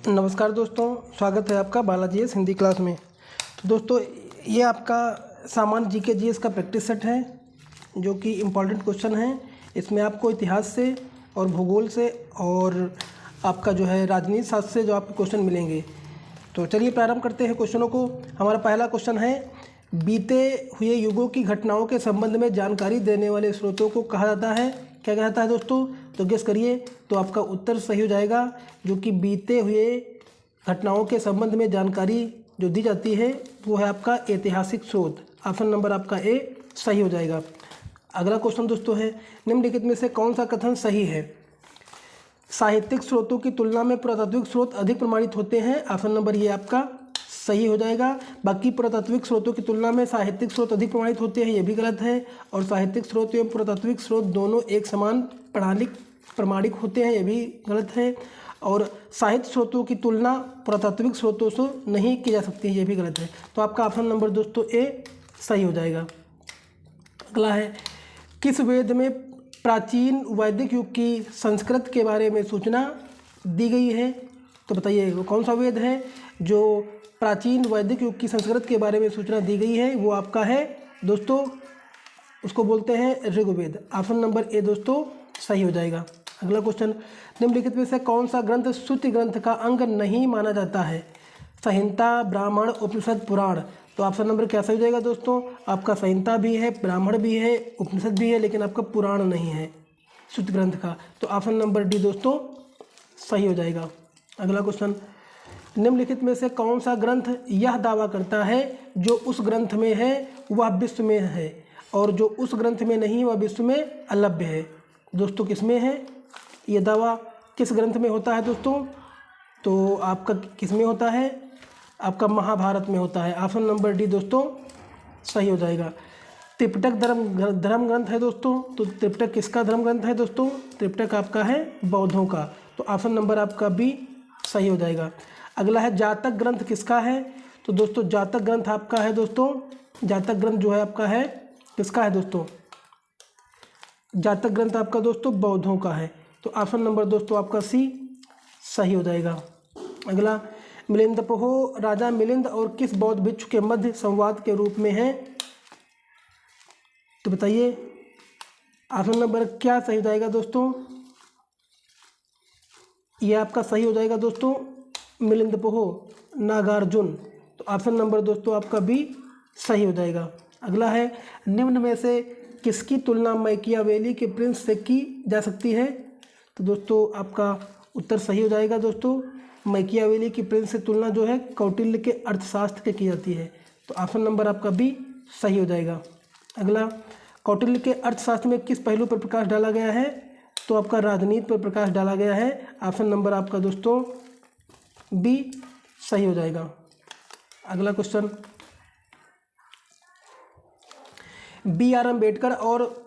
नमस्कार दोस्तों, स्वागत है आपका बालाजी एस हिंदी क्लास में। तो दोस्तों, ये आपका सामान्य जीके जीएस का प्रैक्टिस सेट है जो कि इम्पॉर्टेंट क्वेश्चन है। इसमें आपको इतिहास से और भूगोल से और आपका जो है राजनीति शास्त्र से जो आपके क्वेश्चन मिलेंगे। तो चलिए प्रारंभ करते हैं क्वेश्चनों को। हमारा पहला क्वेश्चन है, बीते हुए युगों की घटनाओं के संबंध में जानकारी देने वाले स्रोतों को कहा जाता है। क्या कहता है दोस्तों? तो गेस करिए। तो आपका उत्तर सही हो जाएगा, जो कि बीते हुए घटनाओं के संबंध में जानकारी जो दी जाती है वो है आपका ऐतिहासिक स्रोत। ऑप्शन नंबर आपका ए सही हो जाएगा। अगला क्वेश्चन दोस्तों है, निम्नलिखित में से कौन सा कथन सही है? साहित्यिक स्रोतों की तुलना में पुरातात्विक स्रोत अधिक प्रमाणित होते हैं। ऑप्शन नंबर ये आपका सही हो जाएगा। बाकी पुरातात्विक स्रोतों की तुलना में साहित्यिक स्रोत अधिक प्रमाणित होते हैं, ये भी गलत है। और साहित्यिक स्रोत एवं पुरातात्विक स्रोत दोनों एक समान प्रमाणिक होते हैं, ये भी गलत है। और साहित्य स्रोतों की तुलना पुरातात्विक स्रोतों से नहीं की जा सकती है, ये भी गलत है। तो आपका ऑप्शन नंबर दोस्तों ए सही हो जाएगा। अगला है, किस वेद में प्राचीन वैदिक युग की संस्कृत के बारे में सूचना दी गई है? तो बताइए वो कौन सा वेद है जो प्राचीन वैदिक युग की संस्कृत के बारे में सूचना दी गई है? वो आपका है दोस्तों, उसको बोलते हैं ऋग्वेद। ऑप्शन नंबर ए दोस्तों सही हो जाएगा। अगला क्वेश्चन, निम्नलिखित में से कौन सा ग्रंथ श्रुति ग्रंथ का अंग नहीं माना जाता है? संहिता, ब्राह्मण, उपनिषद, पुराण। तो ऑप्शन नंबर क्या सही हो जाएगा दोस्तों? आपका संहिता भी है, ब्राह्मण भी है, उपनिषद भी है, लेकिन आपका पुराण नहीं है श्रुति ग्रंथ का। तो ऑप्शन नंबर डी दोस्तों सही हो जाएगा। अगला क्वेश्चन, निम्नलिखित में से कौन सा ग्रंथ यह दावा करता है जो उस ग्रंथ में है वह विश्व में है, और जो उस ग्रंथ में नहीं वह विश्व में अलभ्य है? दोस्तों किस में है ये दावा? किस ग्रंथ में होता है दोस्तों? तो आपका किस में होता है? आपका महाभारत में होता है। ऑप्शन नंबर डी दोस्तों सही हो जाएगा। त्रिपिटक धर्म ग्रंथ है दोस्तों। तो त्रिपिटक किसका धर्म ग्रंथ है दोस्तों? त्रिपिटक आपका है बौद्धों का। तो ऑप्शन नंबर आपका बी सही हो जाएगा। अगला है, जातक ग्रंथ किसका है? तो दोस्तों जातक ग्रंथ आपका है दोस्तों, जातक ग्रंथ जो है आपका है किसका है दोस्तों? जातक ग्रंथ आपका दोस्तों बौद्धों का है। तो ऑप्शन नंबर दोस्तों आपका सी सही हो जाएगा। अगला, मिलिंदपोह राजा मिलिंद और किस बौद्ध भिक्षु के मध्य संवाद के रूप में है? तो बताइए ऑप्शन नंबर क्या सही हो जाएगा दोस्तों? ये आपका सही हो जाएगा दोस्तों, मिलिंदपोह नागार्जुन। तो ऑप्शन नंबर दोस्तों आपका बी सही हो जाएगा। अगला है, निम्न में से किसकी तुलना मैकियावेली के प्रिंस से की जा सकती है? तो दोस्तों आपका उत्तर सही हो जाएगा दोस्तों, मैकियावेली की प्रिंस से तुलना जो है कौटिल्य के अर्थशास्त्र के की जाती है। तो ऑप्शन नंबर आपका बी सही हो जाएगा। अगला, कौटिल्य के अर्थशास्त्र में किस पहलू पर प्रकाश डाला गया है? तो आपका राजनीति पर प्रकाश डाला गया है। ऑप्शन नंबर आपका दोस्तों बी सही हो जाएगा। अगला क्वेश्चन, बी आर अम्बेडकर और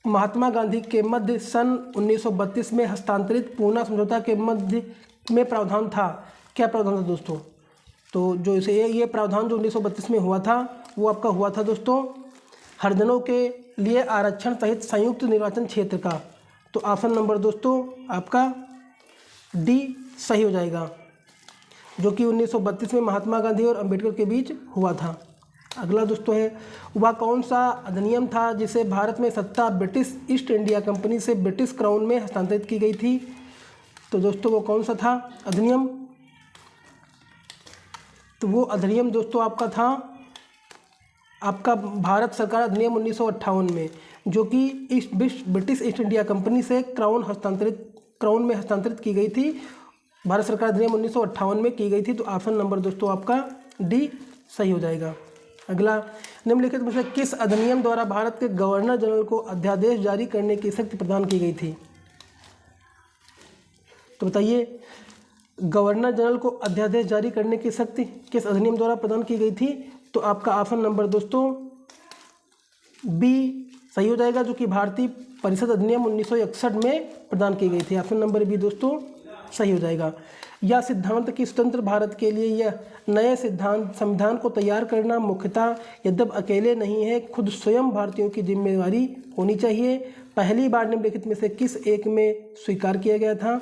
महात्मा गांधी के मध्य सन 1932 में हस्तांतरित पूना समझौता के मध्य में प्रावधान था। क्या प्रावधान था दोस्तों? तो जो इसे ये प्रावधान जो 1932 में हुआ था वो आपका हुआ था दोस्तों हरिजनों के लिए आरक्षण सहित संयुक्त निर्वाचन क्षेत्र का। तो ऑप्शन नंबर दोस्तों आपका डी सही हो जाएगा, जो कि 1932 में महात्मा गांधी और अंबेडकर के बीच हुआ था। अगला दोस्तों है, वह कौन सा अधिनियम था जिसे भारत में सत्ता ब्रिटिश ईस्ट इंडिया कंपनी से ब्रिटिश क्राउन में हस्तांतरित की गई थी? तो दोस्तों वो कौन सा था अधिनियम? तो वो अधिनियम दोस्तों आपका था आपका भारत सरकार अधिनियम 1958 में, जो कि ब्रिटिश ईस्ट इंडिया कंपनी से क्राउन में हस्तांतरित की गई थी। भारत सरकार अधिनियम 1958 में की गई थी। तो ऑप्शन नंबर दोस्तों आपका डी सही हो जाएगा। अगला, निम्नलिखित में से किस अधिनियम द्वारा भारत के गवर्नर जनरल को अध्यादेश जारी करने की शक्ति प्रदान की गई थी? तो बताइए, गवर्नर जनरल को अध्यादेश जारी करने की शक्ति किस अधिनियम द्वारा प्रदान की गई थी? तो आपका ऑप्शन नंबर दोस्तों बी सही हो जाएगा, जो कि भारतीय परिषद अधिनियम 1961 में प्रदान की गई थी। ऑप्शन नंबर बी दोस्तों सही हो जाएगा। यह सिद्धांत कि स्वतंत्र भारत के लिए यह नए संविधान को तैयार करना मुख्यतः यद्यप अकेले नहीं है, खुद स्वयं भारतीयों की जिम्मेदारी होनी चाहिए। पहली बार निम्नलिखित में से किस एक में स्वीकार किया गया था?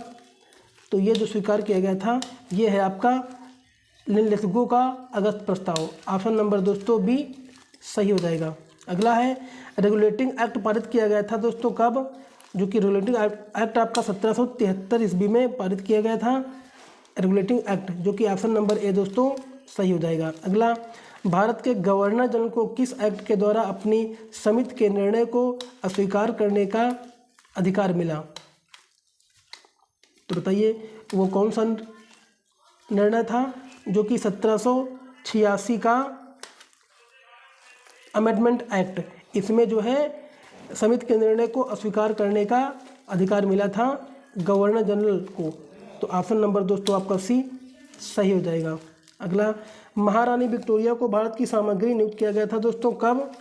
तो ये जो स्वीकार किया गया था ये है आपका लिथगो का अगस्त प्रस्ताव। ऑप्शन नंबर दोस्तों बी सही हो जाएगा। अगला है रेगुलेटिंग एक्ट पारित किया गया था दोस्तों कब, जो कि रेगुलेटिंग एक्ट आपका 1773 ईस्वी में पारित किया गया था रेगुलेटिंग एक्ट, जो कि ऑप्शन नंबर ए दोस्तों सही हो जाएगा। अगला, भारत के गवर्नर जनरल को किस एक्ट के द्वारा अपनी समिति के निर्णय को अस्वीकार करने का अधिकार मिला? तो बताइए वो कौन सा निर्णय था, जो कि 1786 का अमेंडमेंट एक्ट, इसमें जो है समिति के निर्णय को अस्वीकार करने का अधिकार मिला था गवर्नर जनरल को। तो ऑप्शन नंबर दोस्तों आपका सी सही हो जाएगा। अगला, महारानी विक्टोरिया को भारत की सामग्री नियुक्त किया गया था दोस्तों कब,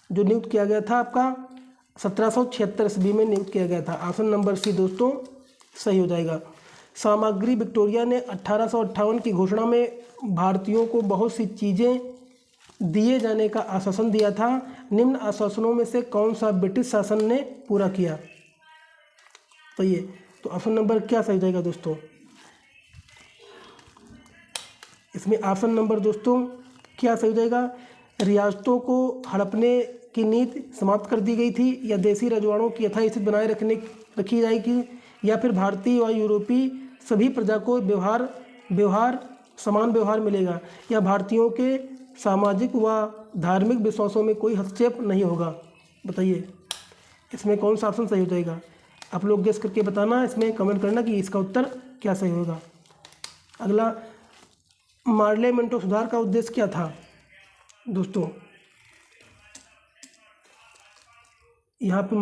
जो नियुक्त किया गया था आपका 1776 ईस्वी में नियुक्त किया गया था। ऑप्शन नंबर सी दोस्तों सही हो जाएगा। सामग्री विक्टोरिया ने 1858 की घोषणा में भारतीयों को बहुत सी चीज़ें दिए जाने का आश्वासन दिया था। निम्न आश्वासनों में से कौन सा ब्रिटिश शासन ने पूरा किया? तो ऑप्शन नंबर क्या सही हो जाएगा दोस्तों? इसमें ऑप्शन नंबर दोस्तों क्या सही हो जाएगा? रियासतों को हड़पने की नीति समाप्त कर दी गई थी, या देसी रजवाड़ों की यथास्थिति बनाए रखी जाएगी, या फिर भारतीय व यूरोपीय सभी प्रजा को समान व्यवहार मिलेगा, या भारतीयों के सामाजिक व धार्मिक विश्वासों में कोई हस्तक्षेप नहीं होगा। बताइए इसमें कौन सा ऑप्शन सही हो जाएगा? आप लोग गेस करके बताना, इसमें कमेंट करना कि इसका उत्तर क्या सही होगा। अगला, मार्ले मिंटो सुधार का उद्देश्य क्या था दोस्तों? यहाँ पे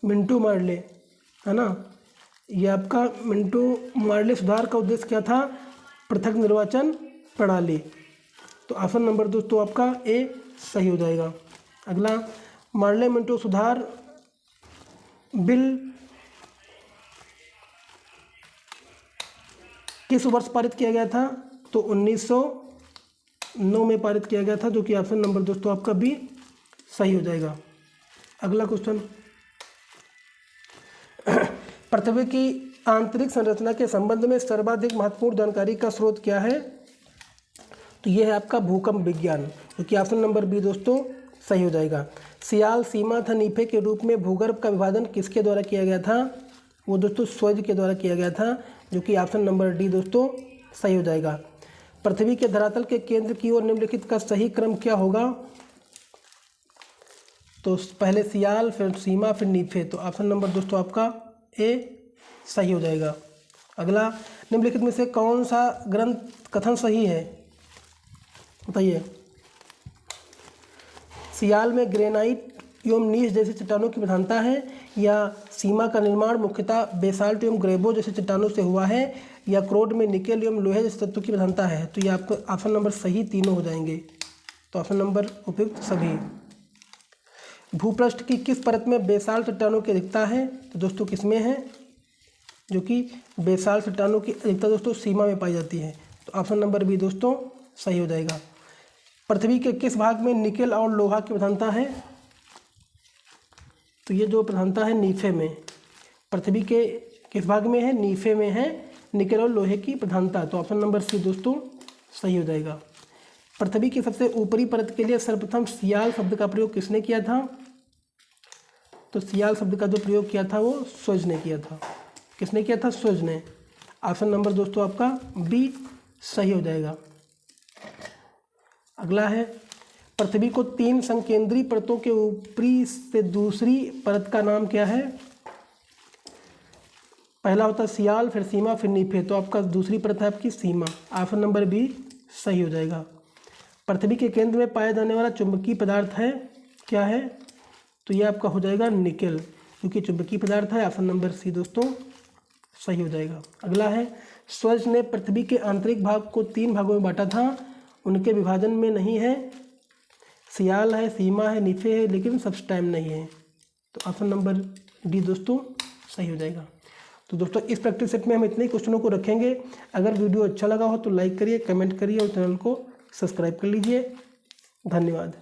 मिंटो मार्ले है ना, ये आपका मिंटो मार्ले सुधार का उद्देश्य क्या था? पृथक निर्वाचन प्रणाली। तो ऑप्शन नंबर दोस्तों आपका ए सही हो जाएगा। अगला, मार्ले मिंटो सुधार बिल किस वर्ष पारित किया गया था? तो 1909 में पारित किया गया था, जो कि ऑप्शन नंबर दोस्तों आपका बी सही हो जाएगा। अगला क्वेश्चन, पृथ्वी की आंतरिक संरचना के संबंध में सर्वाधिक महत्वपूर्ण जानकारी का स्रोत क्या है? तो यह है आपका भूकंप विज्ञान, जो कि ऑप्शन नंबर बी दोस्तों सही हो जाएगा। सियाल, सीमा तथा नीफे के रूप में भूगर्भ का विभाजन किसके द्वारा किया गया था? वो दोस्तों सूर्य के द्वारा किया गया था, जो कि ऑप्शन नंबर डी दोस्तों सही हो जाएगा। पृथ्वी के धरातल के केंद्र की ओर निम्नलिखित का सही क्रम क्या होगा? तो पहले सियाल, फिर सीमा, फिर नीफे। तो ऑप्शन नंबर दोस्तों आपका ए सही हो जाएगा। अगला, निम्नलिखित में से कौन सा ग्रंथ कथन सही है? बताइए। सियाल में ग्रेनाइट एवं नीस जैसी चट्टानों की प्रधानता है, या सीमा का निर्माण मुख्यतः बेसाल्ट एवं ग्रेबो जैसे चट्टानों से हुआ है, या क्रोड में निकेल एवं लोहे जैसे तत्वों की प्रधानता है? तो ये आपको ऑप्शन नंबर सही तीनों हो जाएंगे। तो ऑप्शन नंबर उपयुक्त सभी। भूपृष्ठ की किस परत में बेसाल्ट चट्टानों की अधिकता है? तो दोस्तों किसमें है? जो कि बेसाल्ट चट्टानों की अधिकता दोस्तों सीमा में पाई जाती है। तो ऑप्शन नंबर बी दोस्तों सही हो जाएगा। पृथ्वी के किस भाग में निकेल और लोहा की प्रधानता है? तो ये जो प्रधानता है नीफे में। पृथ्वी के किस भाग में है? नीफे में है निकेल और लोहे की प्रधानता। तो ऑप्शन नंबर सी दोस्तों सही हो जाएगा। पृथ्वी की सबसे ऊपरी परत के लिए सर्वप्रथम सियाल शब्द का प्रयोग किसने किया था? तो सियाल शब्द का जो प्रयोग किया था वो सूर्य ने किया था। किसने किया था? सूर्य ने। ऑप्शन नंबर दोस्तों आपका बी सही हो जाएगा। अगला है, पृथ्वी को 3 संकेंद्री परतों के ऊपरी से दूसरी परत का नाम क्या है? पहला होता है सियाल, फिर सीमा, फिर नीफे। तो आपका दूसरी परत है आपकी सीमा। ऑप्शन नंबर बी सही हो जाएगा। पृथ्वी के केंद्र में पाया जाने वाला चुंबकीय पदार्थ है क्या है? तो ये आपका हो जाएगा निकेल, क्योंकि चुंबकीय पदार्थ है। ऑप्शन नंबर सी दोस्तों सही हो जाएगा। अगला है, सूर्य ने पृथ्वी के आंतरिक भाग को 3 भागों में बांटा था, उनके विभाजन में नहीं है। सियाल है, सीमा है, नीफे है, लेकिन सबस्टाइम नहीं है। तो ऑप्शन नंबर डी दोस्तों सही हो जाएगा। तो दोस्तों इस प्रैक्टिस सेट में हम इतने ही क्वेश्चनों को रखेंगे। अगर वीडियो अच्छा लगा हो तो लाइक करिए, कमेंट करिए और चैनल को सब्सक्राइब कर लीजिए। धन्यवाद।